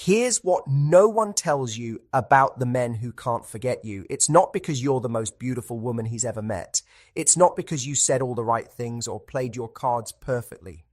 Here's what no one tells you about the men who can't forget you. It's not because you're the most beautiful woman he's ever met. It's not because you said all the right things or played your cards perfectly.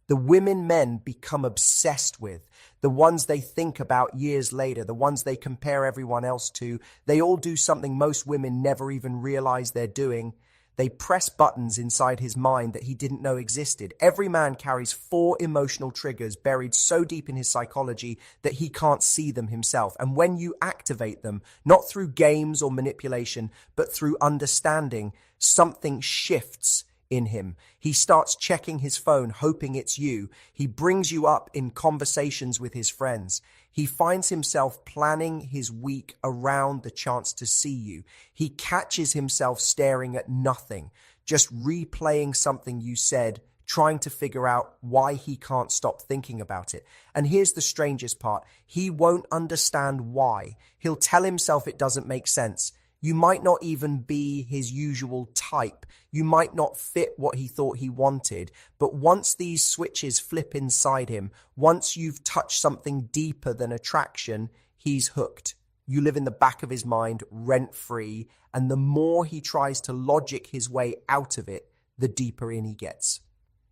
The women men become obsessed with, the ones they think about years later, the ones they compare everyone else to, they all do something most women never even realize they're doing. They press buttons inside his mind that he didn't know existed. Every man carries 4 emotional triggers buried so deep in his psychology that he can't see them himself. And when you activate them, not through games or manipulation, but through understanding, something shifts in him. He starts checking his phone, hoping it's you. He brings you up in conversations with his friends. He finds himself planning his week around the chance to see you. He catches himself staring at nothing, just replaying something you said, trying to figure out why he can't stop thinking about it. And here's the strangest part. He won't understand why. He'll tell himself it doesn't make sense. You might not even be his usual type. You might not fit what he thought he wanted. But once these switches flip inside him, once you've touched something deeper than attraction, he's hooked. You live in the back of his mind, rent-free, and the more he tries to logic his way out of it, the deeper in he gets.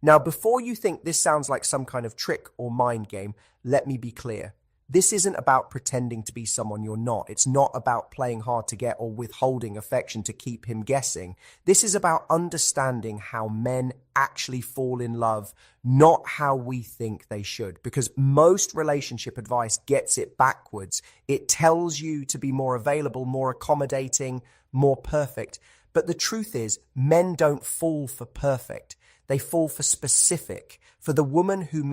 Now, before you think this sounds like some kind of trick or mind game, let me be clear. This isn't about pretending to be someone you're not. It's not about playing hard to get or withholding affection to keep him guessing. This is about understanding how men actually fall in love, not how we think they should. Because most relationship advice gets it backwards. It tells you to be more available, more accommodating, more perfect. But the truth is, men don't fall for perfect. They fall for specific. For the woman who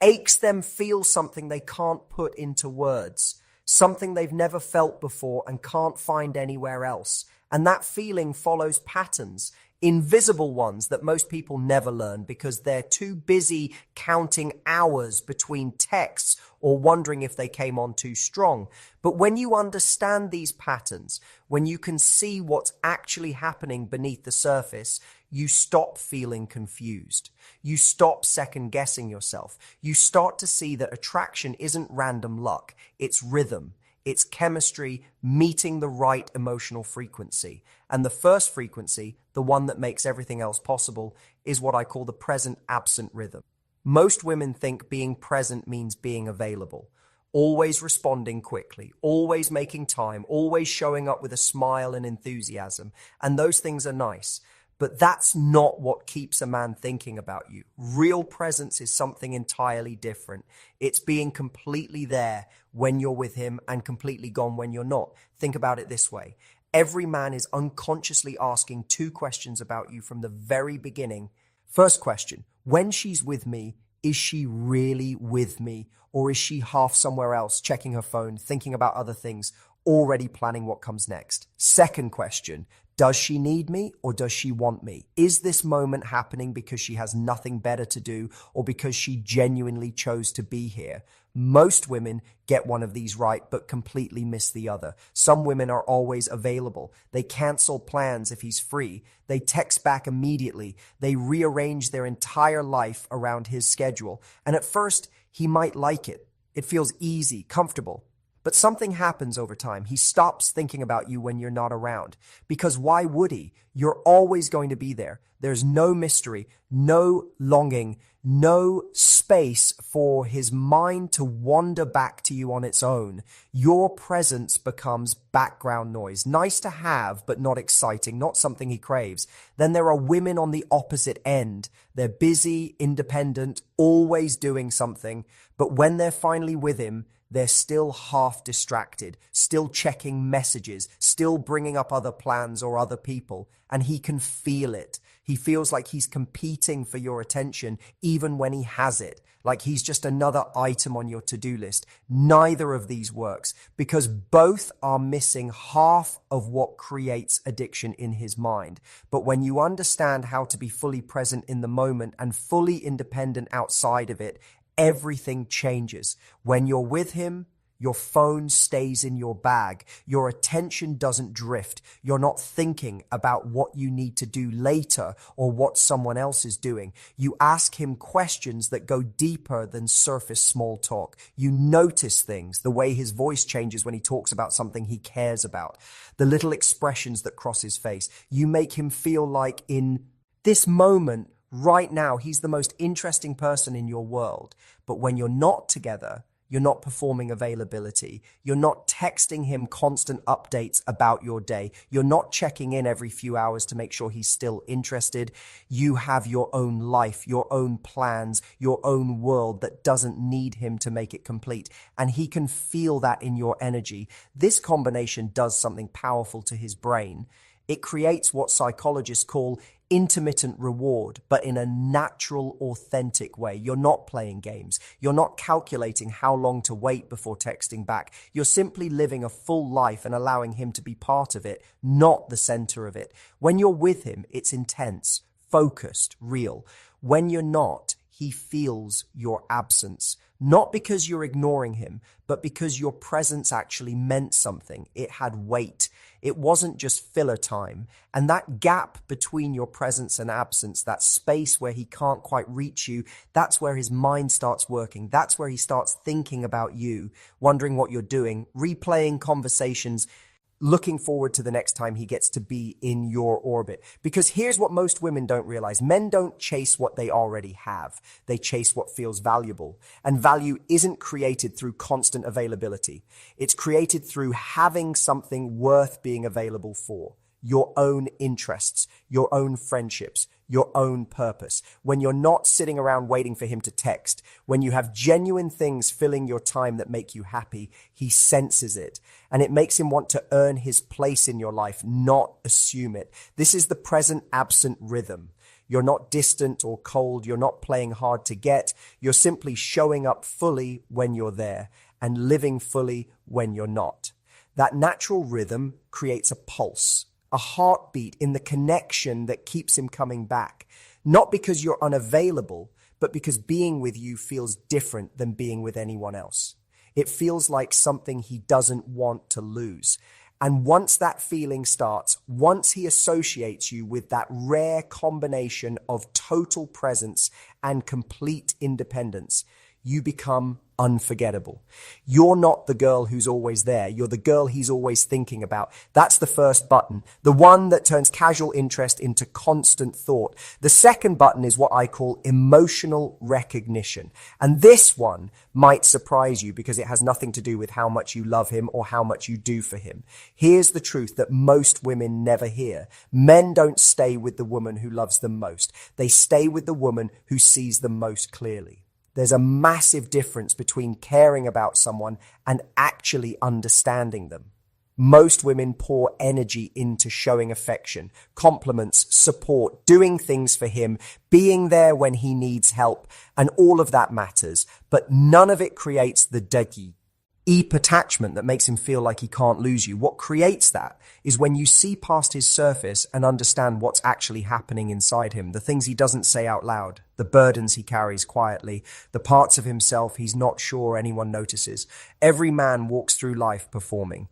aches them feel something they can't put into words, something they've never felt before and can't find anywhere else. And that feeling follows patterns, invisible ones that most people never learn because they're too busy counting hours between texts or wondering if they came on too strong. But when you understand these patterns, when you can see what's actually happening beneath the surface, you stop feeling confused. You stop second guessing yourself. You start to see that attraction isn't random luck. It's rhythm. It's chemistry meeting the right emotional frequency. And the first frequency, the one that makes everything else possible, is what I call the present-absent rhythm. Most women think being present means being available, always responding quickly, always making time, always showing up with a smile and enthusiasm. And those things are nice. But that's not what keeps a man thinking about you. Real presence is something entirely different. It's being completely there when you're with him and completely gone when you're not. Think about it this way. Every man is unconsciously asking 2 questions about you from the very beginning. First question, when she's with me, is she really with me? Or is she half somewhere else, checking her phone, thinking about other things, already planning what comes next? Second question, does she need me or does she want me? Is this moment happening because she has nothing better to do or because she genuinely chose to be here? Most women get one of these right but completely miss the other. Some women are always available. They cancel plans if he's free. They text back immediately. They rearrange their entire life around his schedule. And at first, he might like it. It feels easy, comfortable. But something happens over time. He stops thinking about you when you're not around. Because why would he? You're always going to be there. There's no mystery, no longing, no space for his mind to wander back to you on its own. Your presence becomes background noise. Nice to have, but not exciting, not something he craves. Then there are women on the opposite end. They're busy, independent, always doing something. But when they're finally with him, they're still half distracted, still checking messages, still bringing up other plans or other people, and he can feel it. He feels like he's competing for your attention even when he has it, like he's just another item on your to-do list. Neither of these works because both are missing half of what creates addiction in his mind. But when you understand how to be fully present in the moment and fully independent outside of it, everything changes. When you're with him, Your phone stays in your bag. Your attention doesn't drift. You're not thinking about what you need to do later or what someone else is doing. You ask him questions that go deeper than surface small talk. You notice things, the way his voice changes when he talks about something he cares about, the little expressions that cross his face. You make him feel like in this moment, right now, he's the most interesting person in your world. But when you're not together, you're not performing availability. You're not texting him constant updates about your day. You're not checking in every few hours to make sure he's still interested. You have your own life, your own plans, your own world that doesn't need him to make it complete. And he can feel that in your energy. This combination does something powerful to his brain. It creates what psychologists call intermittent reward, but in a natural, authentic way. You're not playing games. You're not calculating how long to wait before texting back. You're simply living a full life and allowing him to be part of it, not the center of it. When you're with him, it's intense, focused, real. When you're not, he feels your absence. Not because you're ignoring him, but because your presence actually meant something. It had weight. It wasn't just filler time. And that gap between your presence and absence, that space where he can't quite reach you, that's where his mind starts working. That's where he starts thinking about you, wondering what you're doing, replaying conversations, looking forward to the next time he gets to be in your orbit. Because here's what most women don't realize. Men don't chase what they already have. They chase what feels valuable. And value isn't created through constant availability. It's created through having something worth being available for. Your own interests, your own friendships, your own purpose. When you're not sitting around waiting for him to text, when you have genuine things filling your time that make you happy, he senses it. And it makes him want to earn his place in your life, not assume it. This is the present-absent rhythm. You're not distant or cold. You're not playing hard to get. You're simply showing up fully when you're there and living fully when you're not. That natural rhythm creates a pulse, a heartbeat in the connection that keeps him coming back. Not because you're unavailable, but because being with you feels different than being with anyone else. It feels like something he doesn't want to lose. And once that feeling starts, once he associates you with that rare combination of total presence and complete independence, you become unforgettable. You're not the girl who's always there. You're the girl he's always thinking about. That's the first button, the one that turns casual interest into constant thought. The second button is what I call emotional recognition. And this one might surprise you because it has nothing to do with how much you love him or how much you do for him. Here's the truth that most women never hear. Men don't stay with the woman who loves them most. They stay with the woman who sees them most clearly. There's a massive difference between caring about someone and actually understanding them. Most women pour energy into showing affection, compliments, support, doing things for him, being there when he needs help, and all of that matters. But none of it creates the deep attachment that makes him feel like he can't lose you. What creates that is when you see past his surface and understand what's actually happening inside him, the things he doesn't say out loud, the burdens he carries quietly, the parts of himself he's not sure anyone notices. Every man walks through life performing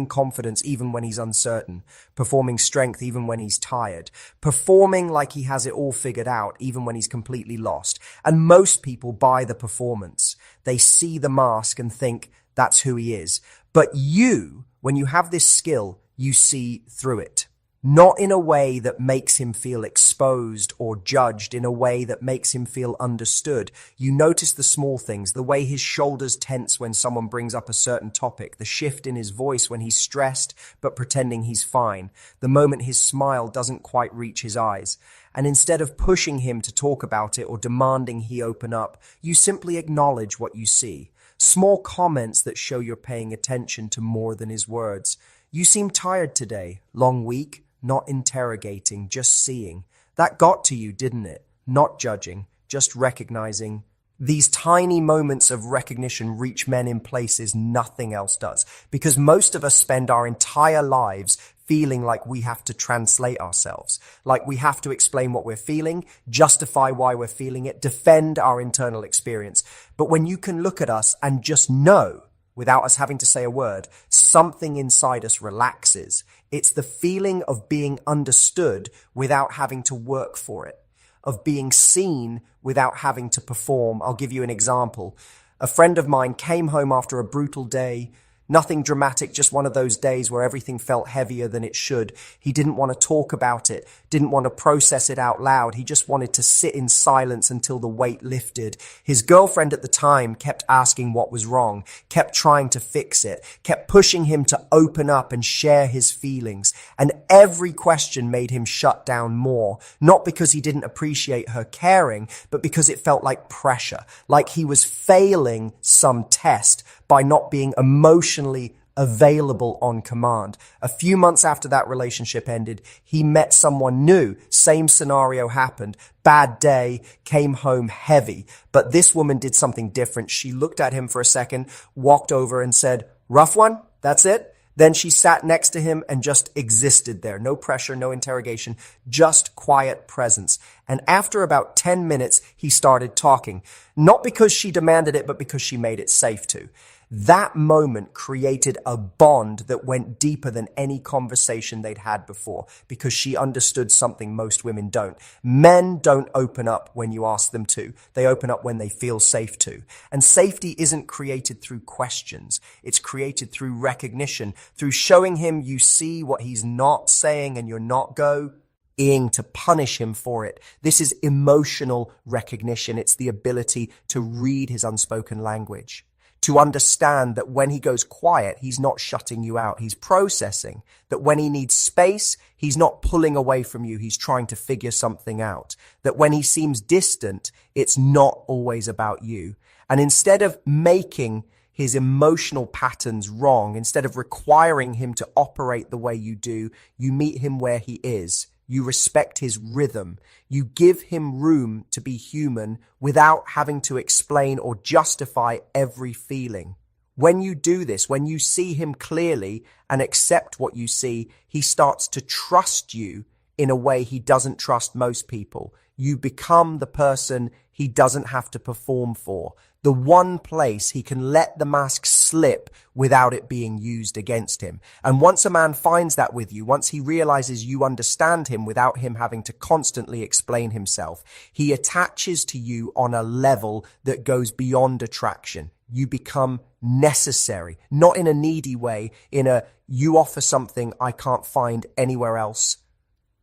confidence even when he's uncertain, performing strength even when he's tired, performing like he has it all figured out even when he's completely lost. And most people buy the performance. They see the mask and think that's who he is. But you, when you have this skill, you see through it. Not in a way that makes him feel exposed or judged, in a way that makes him feel understood. You notice the small things, the way his shoulders tense when someone brings up a certain topic, the shift in his voice when he's stressed but pretending he's fine, the moment his smile doesn't quite reach his eyes. And instead of pushing him to talk about it or demanding he open up, you simply acknowledge what you see. Small comments that show you're paying attention to more than his words. You seem tired today. Long week. Not interrogating, just seeing. That got to you, didn't it? Not judging, just recognizing. These tiny moments of recognition reach men in places nothing else does. Because most of us spend our entire lives feeling like we have to translate ourselves, like we have to explain what we're feeling, justify why we're feeling it, defend our internal experience. But when you can look at us and just know without us having to say a word, something inside us relaxes. It's the feeling of being understood without having to work for it, of being seen without having to perform. I'll give you an example. A friend of mine came home after a brutal day. Nothing dramatic, just one of those days where everything felt heavier than it should. He didn't want to talk about it, didn't want to process it out loud. He just wanted to sit in silence until the weight lifted. His girlfriend at the time kept asking what was wrong, kept trying to fix it, kept pushing him to open up and share his feelings. And every question made him shut down more, not because he didn't appreciate her caring, but because it felt like pressure, like he was failing some test by not being emotionally available on command. A few months after that relationship ended, he met someone new. Same scenario happened. Bad day, came home heavy. But this woman did something different. She looked at him for a second, walked over and said, "Rough one? That's it?" Then she sat next to him and just existed there. No pressure, no interrogation, just quiet presence. And after about 10 minutes, he started talking. Not because she demanded it, but because she made it safe to. That moment created a bond that went deeper than any conversation they'd had before, because she understood something most women don't. Men don't open up when you ask them to. They open up when they feel safe to. And safety isn't created through questions. It's created through recognition, through showing him you see what he's not saying and you're not going to punish him for it. This is emotional recognition. It's the ability to read his unspoken language, to understand that when he goes quiet, he's not shutting you out. He's processing. That when he needs space, he's not pulling away from you. He's trying to figure something out. That when he seems distant, it's not always about you. And instead of making his emotional patterns wrong, instead of requiring him to operate the way you do, you meet him where he is. You respect his rhythm. You give him room to be human without having to explain or justify every feeling. When you do this, when you see him clearly and accept what you see, he starts to trust you in a way he doesn't trust most people. You become the person he doesn't have to perform for, the one place he can let the mask slip without it being used against him. And once a man finds that with you, once he realizes you understand him without him having to constantly explain himself, he attaches to you on a level that goes beyond attraction. You become necessary, not in a needy way, in a you offer something I can't find anywhere else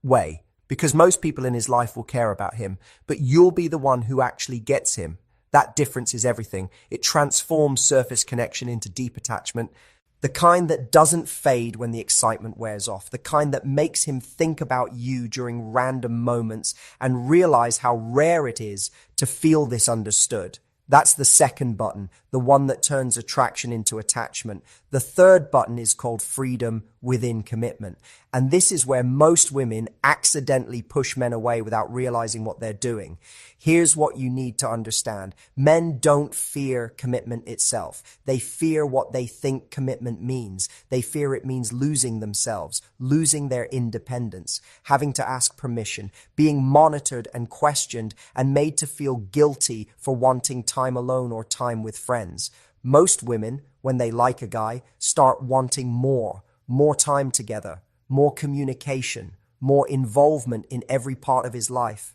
way. Because most people in his life will care about him, but you'll be the one who actually gets him. That difference is everything. It transforms surface connection into deep attachment, the kind that doesn't fade when the excitement wears off, the kind that makes him think about you during random moments and realize how rare it is to feel this understood. That's the second button, the one that turns attraction into attachment. The third button is called freedom within commitment. And this is where most women accidentally push men away without realizing what they're doing. Here's what you need to understand. Men don't fear commitment itself. They fear what they think commitment means. They fear it means losing themselves, losing their independence, having to ask permission, being monitored and questioned and made to feel guilty for wanting time alone or time with friends. Most women, when they like a guy, start wanting more time together, more communication, more involvement in every part of his life.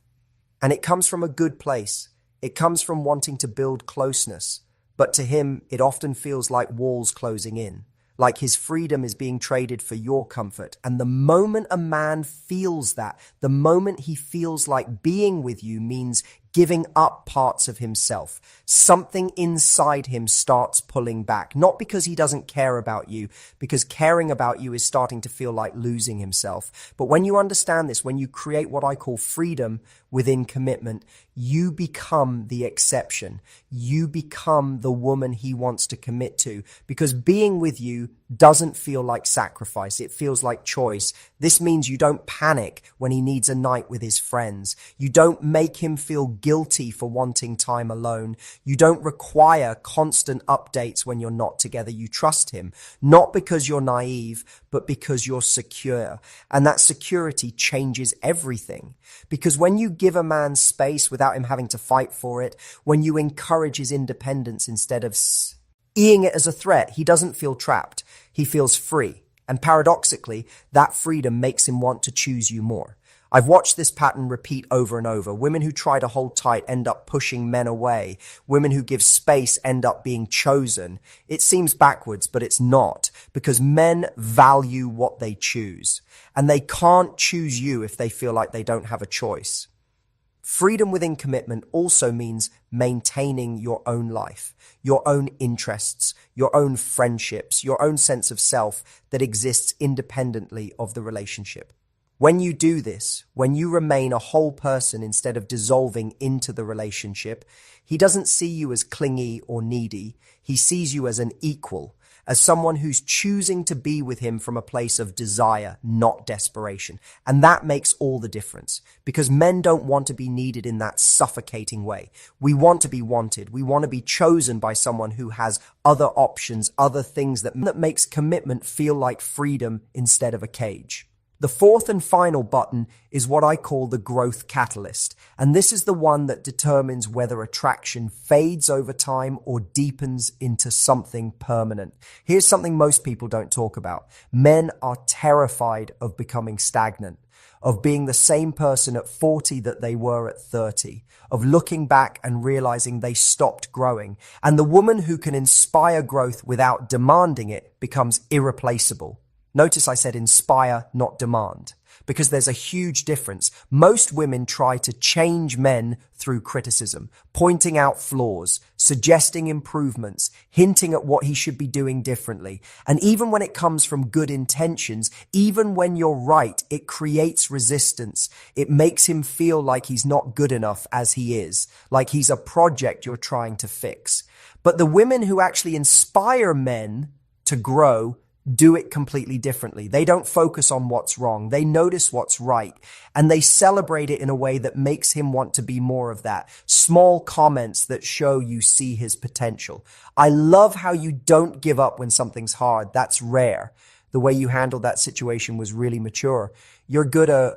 And it comes from a good place. It comes from wanting to build closeness. But to him, it often feels like walls closing in, like his freedom is being traded for your comfort. And the moment a man feels that, the moment he feels like being with you means giving up parts of himself, something inside him starts pulling back, not because he doesn't care about you, because caring about you is starting to feel like losing himself. But when you understand this, when you create what I call freedom within commitment, you become the exception. You become the woman he wants to commit to, because being with you doesn't feel like sacrifice. It feels like choice. This means you don't panic when he needs a night with his friends. You don't make him feel guilty for wanting time alone. You don't require constant updates when you're not together. You trust him, not because you're naive, but because you're secure. And that security changes everything. Because when you give a man space without him having to fight for it, when you encourage his independence instead of eyeing it as a threat, he doesn't feel trapped. He feels free. And paradoxically, that freedom makes him want to choose you more. I've watched this pattern repeat over and over. Women who try to hold tight end up pushing men away. Women who give space end up being chosen. It seems backwards, but it's not, because men value what they choose. And they can't choose you if they feel like they don't have a choice. Freedom within commitment also means maintaining your own life, your own interests, your own friendships, your own sense of self that exists independently of the relationship. When you do this, when you remain a whole person instead of dissolving into the relationship, he doesn't see you as clingy or needy. He sees you as an equal, as someone who's choosing to be with him from a place of desire, not desperation. And that makes all the difference, because men don't want to be needed in that suffocating way. We want to be wanted. We want to be chosen by someone who has other options, other things that makes commitment feel like freedom instead of a cage. The fourth and final button is what I call the growth catalyst, and this is the one that determines whether attraction fades over time or deepens into something permanent. Here's something most people don't talk about. Men are terrified of becoming stagnant, of being the same person at 40 that they were at 30, of looking back and realizing they stopped growing. And the woman who can inspire growth without demanding it becomes irreplaceable. Notice I said inspire, not demand, because there's a huge difference. Most women try to change men through criticism, pointing out flaws, suggesting improvements, hinting at what he should be doing differently. And even when it comes from good intentions, even when you're right, it creates resistance. It makes him feel like he's not good enough as he is, like he's a project you're trying to fix. But the women who actually inspire men to grow do it completely differently. They don't focus on what's wrong. They notice what's right, and they celebrate it in a way that makes him want to be more of that. Small comments that show you see his potential. I love how you don't give up when something's hard. That's rare. The way you handled that situation was really mature. You're good at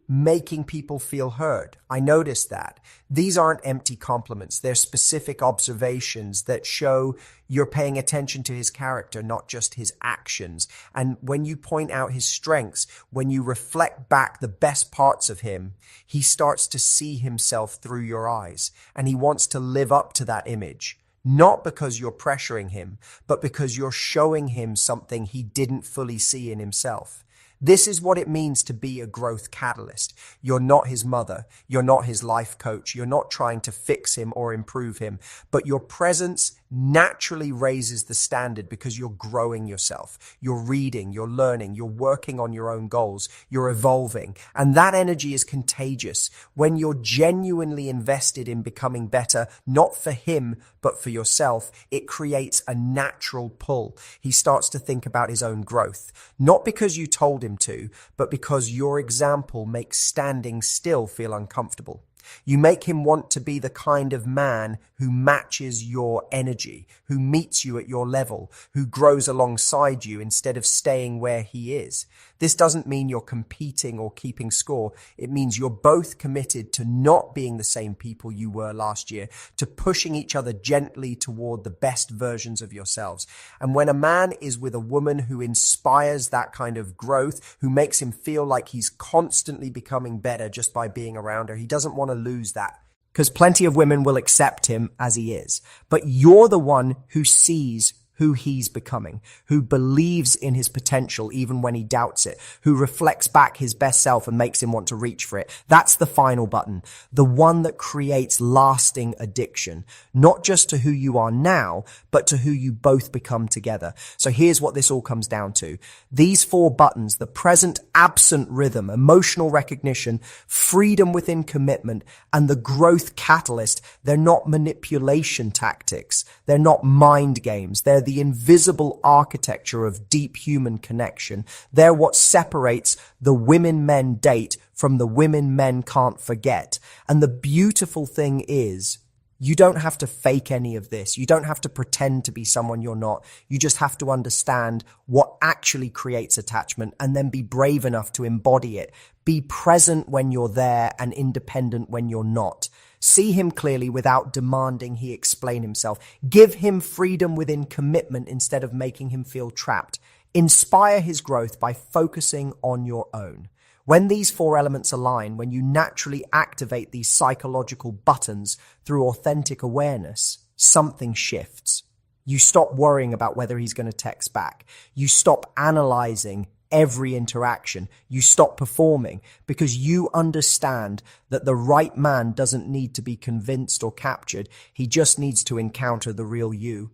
making people feel heard. I noticed that. These aren't empty compliments. They're specific observations that show you're paying attention to his character, not just his actions. And when you point out his strengths, when you reflect back the best parts of him, he starts to see himself through your eyes, and he wants to live up to that image. Not because you're pressuring him, but because you're showing him something he didn't fully see in himself. This is what it means to be a growth catalyst. You're not his mother. You're not his life coach. You're not trying to fix him or improve him. But your presence naturally raises the standard because you're growing yourself. You're reading, you're learning, you're working on your own goals, you're evolving. And that energy is contagious. When you're genuinely invested in becoming better, not for him, but for yourself, it creates a natural pull. He starts to think about his own growth, not because you told him to, but because your example makes standing still feel uncomfortable. You make him want to be the kind of man who matches your energy, who meets you at your level, who grows alongside you instead of staying where he is. This doesn't mean you're competing or keeping score. It means you're both committed to not being the same people you were last year, to pushing each other gently toward the best versions of yourselves. And when a man is with a woman who inspires that kind of growth, who makes him feel like he's constantly becoming better just by being around her, he doesn't want to lose that. Because plenty of women will accept him as he is. But you're the one who sees who he's becoming, who believes in his potential even when he doubts it, who reflects back his best self and makes him want to reach for it. That's the final button, the one that creates lasting addiction, not just to who you are now, but to who you both become together. So here's what this all comes down to. These 4 buttons, the present absent rhythm, emotional recognition, freedom within commitment, and the growth catalyst, they're not manipulation tactics. They're not mind games. They're the invisible architecture of deep human connection. They're what separates the women men date from the women men can't forget. And the beautiful thing is, you don't have to fake any of this. You don't have to pretend to be someone you're not. You just have to understand what actually creates attachment and then be brave enough to embody it. Be present when you're there and independent when you're not. See him clearly without demanding he explain himself. Give him freedom within commitment instead of making him feel trapped. Inspire his growth by focusing on your own. When these four elements align, when you naturally activate these psychological buttons through authentic awareness, something shifts. You stop worrying about whether he's going to text back. You stop analyzing every interaction. You stop performing because you understand that the right man doesn't need to be convinced or captured. He just needs to encounter the real you.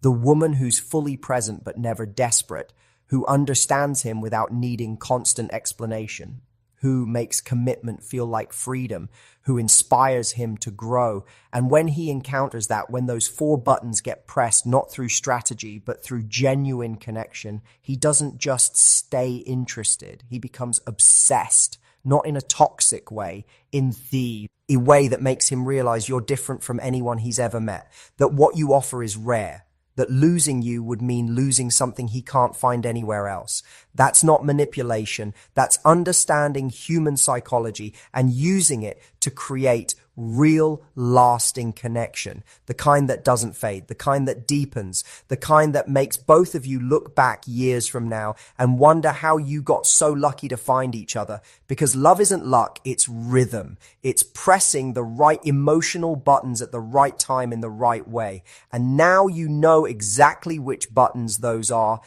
The woman who's fully present but never desperate, who understands him without needing constant explanation, who makes commitment feel like freedom, who inspires him to grow. And when he encounters that, when those four buttons get pressed, not through strategy, but through genuine connection, he doesn't just stay interested. He becomes obsessed, not in a toxic way, in a way that makes him realize you're different from anyone he's ever met, that what you offer is rare, that losing you would mean losing something he can't find anywhere else. That's not manipulation. That's understanding human psychology and using it to create real, lasting connection. The kind that doesn't fade, the kind that deepens, the kind that makes both of you look back years from now and wonder how you got so lucky to find each other. Because love isn't luck, it's rhythm. It's pressing the right emotional buttons at the right time in the right way. And now you know exactly which buttons those are.